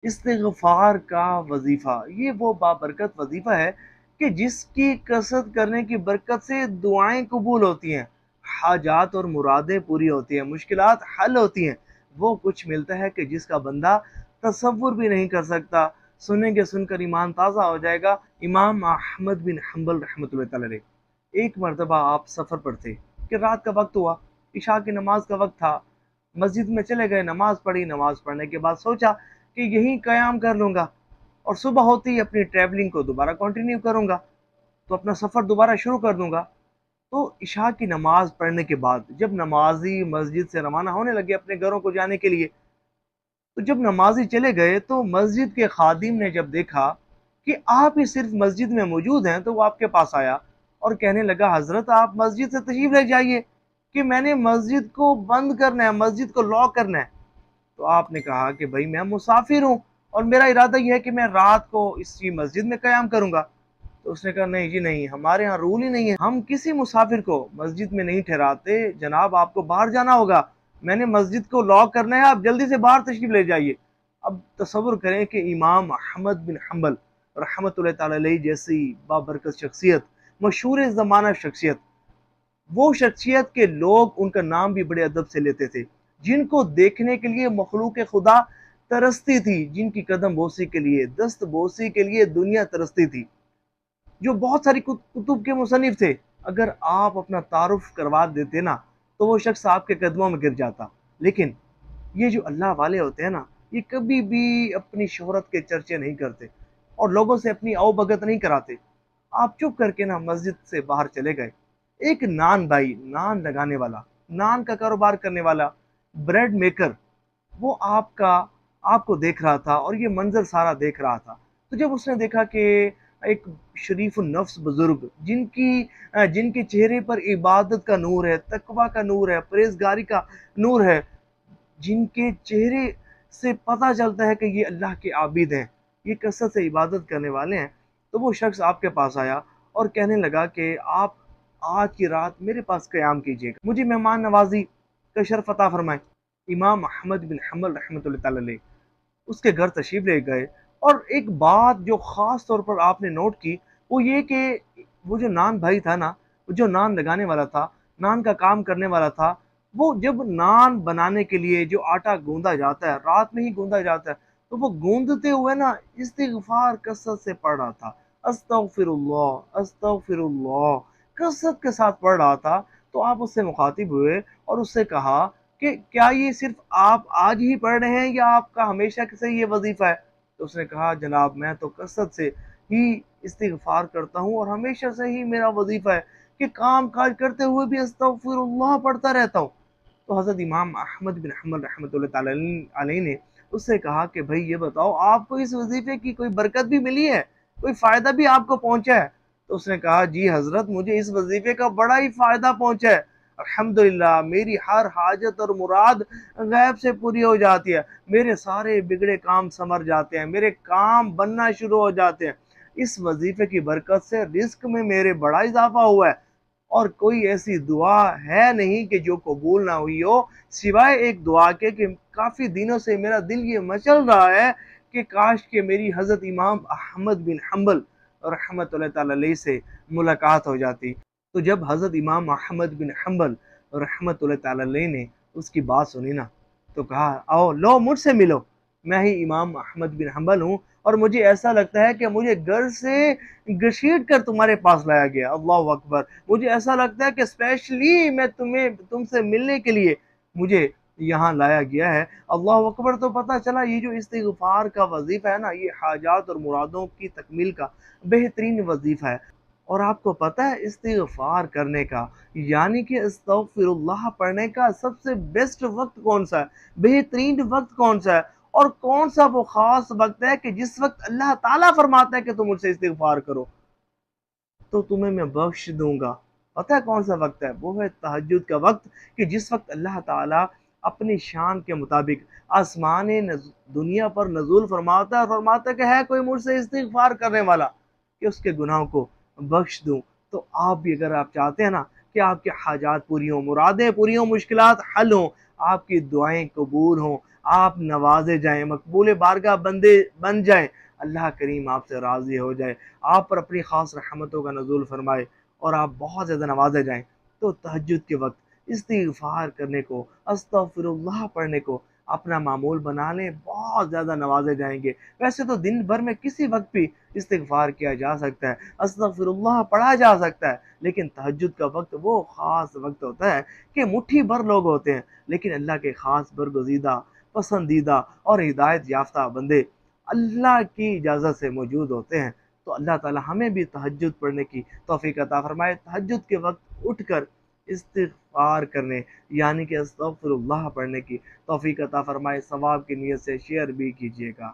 استغفار کا وظیفہ یہ وہ بابرکت وظیفہ ہے کہ جس کی کثرت کرنے کی برکت سے دعائیں قبول ہوتی ہیں، حاجات اور مرادیں پوری ہوتی ہیں، مشکلات حل ہوتی ہیں۔ وہ کچھ ملتا ہے کہ جس کا بندہ تصور بھی نہیں کر سکتا۔ سنیں گے، سن کر ایمان تازہ ہو جائے گا۔ امام احمد بن حنبل رحمۃ اللہ تعالی علیہ، ایک مرتبہ آپ سفر پر تھے کہ رات کا وقت ہوا، عشاء کی نماز کا وقت تھا، مسجد میں چلے گئے، نماز پڑھی، نماز پڑھنے کے بعد سوچا کہ یہیں قیام کر لوں گا اور صبح ہوتی ہی اپنی ٹریولنگ کو دوبارہ کنٹینیو کروں گا، تو اپنا سفر دوبارہ شروع کر دوں گا۔ تو عشاء کی نماز پڑھنے کے بعد جب نمازی مسجد سے روانہ ہونے لگے اپنے گھروں کو جانے کے لیے، تو جب نمازی چلے گئے تو مسجد کے خادم نے جب دیکھا کہ آپ ہی صرف مسجد میں موجود ہیں، تو وہ آپ کے پاس آیا اور کہنے لگا، حضرت آپ مسجد سے تشریف لے جائیے کہ میں نے مسجد کو بند کرنا ہے، مسجد کو لاک کرنا ہے۔ تو آپ نے کہا کہ بھائی میں مسافر ہوں اور میرا ارادہ یہ ہے کہ میں رات کو اسی مسجد میں قیام کروں گا۔ تو اس نے کہا، نہیں جی نہیں، ہمارے ہاں رول ہی نہیں ہے، ہم کسی مسافر کو مسجد میں نہیں ٹھہراتے، جناب آپ کو باہر جانا ہوگا، میں نے مسجد کو لاک کرنا ہے، آپ جلدی سے باہر تشریف لے جائیے۔ اب تصور کریں کہ امام احمد بن حنبل رحمۃ اللہ تعالی علیہ جیسی بابرکت شخصیت، مشہور زمانہ شخصیت، وہ شخصیت کے لوگ ان کا نام بھی بڑے ادب سے لیتے تھے، جن کو دیکھنے کے لیے مخلوق خدا ترستی تھی، جن کی قدم بوسی کے لیے، دست بوسی کے لیے دنیا ترستی تھی، جو بہت ساری کتب کے مصنف تھے۔ اگر آپ اپنا تعارف کروا دیتے نا تو وہ شخص آپ کے قدموں میں گر جاتا، لیکن یہ جو اللہ والے ہوتے ہیں نا، یہ کبھی بھی اپنی شہرت کے چرچے نہیں کرتے اور لوگوں سے اپنی او بھگت نہیں کراتے۔ آپ چپ کر کے نا مسجد سے باہر چلے گئے، ایک نان بھائی، نان لگانے والا، نان کا کاروبار کرنے والا، بریڈ میکر، وہ آپ کو دیکھ رہا تھا اور یہ منظر سارا دیکھ رہا تھا۔ تو جب اس نے دیکھا کہ ایک شریف النفس بزرگ، جن کے چہرے پر عبادت کا نور ہے، تقوی کا نور ہے، پرہیزگاری کا نور ہے، جن کے چہرے سے پتہ چلتا ہے کہ یہ اللہ کے عابد ہیں، یہ کثرت سے عبادت کرنے والے ہیں، تو وہ شخص آپ کے پاس آیا اور کہنے لگا کہ آپ آج کی رات میرے پاس قیام کیجیے گا، مجھے مہمان نوازی کا شرف عطا فرمائیں۔ امام احمد بن حنبل رحمۃ اللہ تعالی علیہ اس کے گھر تشریف لے گئے، اور ایک بات جو خاص طور پر آپ نے نوٹ کی وہ یہ کہ وہ جو نان بھائی تھا نا، جو نان لگانے والا تھا، نان کا کام کرنے والا تھا، وہ جب نان بنانے کے لیے جو آٹا گوندا جاتا ہے، رات میں ہی گوندا جاتا ہے، تو وہ گوندتے ہوئے نا استغفار کثرت سے پڑھ رہا تھا، استغفر اللہ استغفر اللہ، کثرت کے ساتھ پڑھ رہا تھا۔ تو آپ اس سے مخاطب ہوئے اور اس سے کہا کہ کیا یہ صرف آپ آج ہی پڑھ رہے ہیں یا آپ کا ہمیشہ سے یہ وظیفہ ہے؟ تو اس نے کہا، جناب میں تو کثرت سے ہی استغفار کرتا ہوں اور ہمیشہ سے ہی میرا وظیفہ ہے کہ کام کاج کرتے ہوئے بھی استغفر اللہ پڑھتا رہتا ہوں۔ تو حضرت امام احمد بن حنبل رحمۃ اللہ تعالی علیہ نے اس سے کہا کہ بھائی یہ بتاؤ، آپ کو اس وظیفے کی کوئی برکت بھی ملی ہے، کوئی فائدہ بھی آپ کو پہنچا ہے؟ تو اس نے کہا، جی حضرت، مجھے اس وظیفے کا بڑا ہی فائدہ پہنچا ہے، الحمدللہ میری ہر حاجت اور مراد غیب سے پوری ہو جاتی ہے، میرے سارے بگڑے کام سمر جاتے ہیں، میرے کام بننا شروع ہو جاتے ہیں، اس وظیفے کی برکت سے رزق میں میرے بڑا اضافہ ہوا ہے، اور کوئی ایسی دعا ہے نہیں کہ جو قبول نہ ہوئی ہو، سوائے ایک دعا کے کہ کافی دنوں سے میرا دل یہ مچل رہا ہے کہ کاش کہ میری حضرت امام احمد بن حنبل رحمۃ اللہ تعالی علیہ سے ملاقات ہو جاتی۔ تو جب حضرت امام احمد بن حنبل رحمۃ اللہ تعالی علیہ نے اس کی بات سنی نا، تو کہا، آؤ لو مجھ سے ملو، میں ہی امام احمد بن حنبل ہوں، اور مجھے ایسا لگتا ہے کہ مجھے گھر سے گھسیٹ کر تمہارے پاس لایا گیا، اللہ اکبر، مجھے ایسا لگتا ہے کہ اسپیشلی میں تم سے ملنے کے لیے مجھے یہاں لایا گیا ہے، اللہ اکبر۔ تو پتہ چلا یہ جو استغفار کا وظیفہ ہے نا، یہ حاجات اور مرادوں کی تکمیل کا بہترین وظیفہ ہے۔ اور آپ کو پتہ ہے استغفار کرنے کا، یعنی کہ استغفر اللہ پڑھنے کا سب سے بیسٹ وقت کون سا ہے، بہترین وقت کون سا ہے، اور کون سا وہ خاص وقت ہے کہ جس وقت اللہ تعالیٰ فرماتا ہے کہ تم مجھ سے استغفار کرو تو تمہیں میں بخش دوں گا؟ پتہ ہے کون سا وقت ہے؟ وہ ہے تہجد کا وقت، کہ جس وقت اللہ تعالیٰ اپنی شان کے مطابق آسمان دنیا پر نزول فرماتا ہے اور فرماتا ہے کہ ہے کوئی مجھ سے استغفار کرنے والا کہ اس کے گناہوں کو بخش دوں۔ تو آپ بھی اگر آپ چاہتے ہیں نا کہ آپ کے حاجات پوری ہوں، مرادیں پوری ہوں، مشکلات حل ہوں، آپ کی دعائیں قبول ہوں، آپ نوازے جائیں، مقبول بارگاہ بندے بن جائیں، اللہ کریم آپ سے راضی ہو جائے، آپ پر اپنی خاص رحمتوں کا نزول فرمائے اور آپ بہت زیادہ نوازے جائیں، تو تہجد کے وقت استغفار کرنے کو، استغفر اللہ پڑھنے کو اپنا معمول بنا لیں، بہت زیادہ نوازے جائیں گے۔ ویسے تو دن بھر میں کسی وقت بھی استغفار کیا جا سکتا ہے، استغفر اللہ پڑھا جا سکتا ہے، لیکن تہجد کا وقت وہ خاص وقت ہوتا ہے کہ مٹھی بھر لوگ ہوتے ہیں، لیکن اللہ کے خاص برگزیدہ، پسندیدہ اور ہدایت یافتہ بندے اللہ کی اجازت سے موجود ہوتے ہیں۔ تو اللہ تعالی ہمیں بھی تہجد پڑھنے کی توفیق عطا فرمائے، تہجد کے وقت اٹھ کر استغفار کرنے یعنی کہ استغفر اللہ پڑھنے کی توفیق عطا فرمائے۔ ثواب کی نیت سے شیئر بھی کیجیے گا۔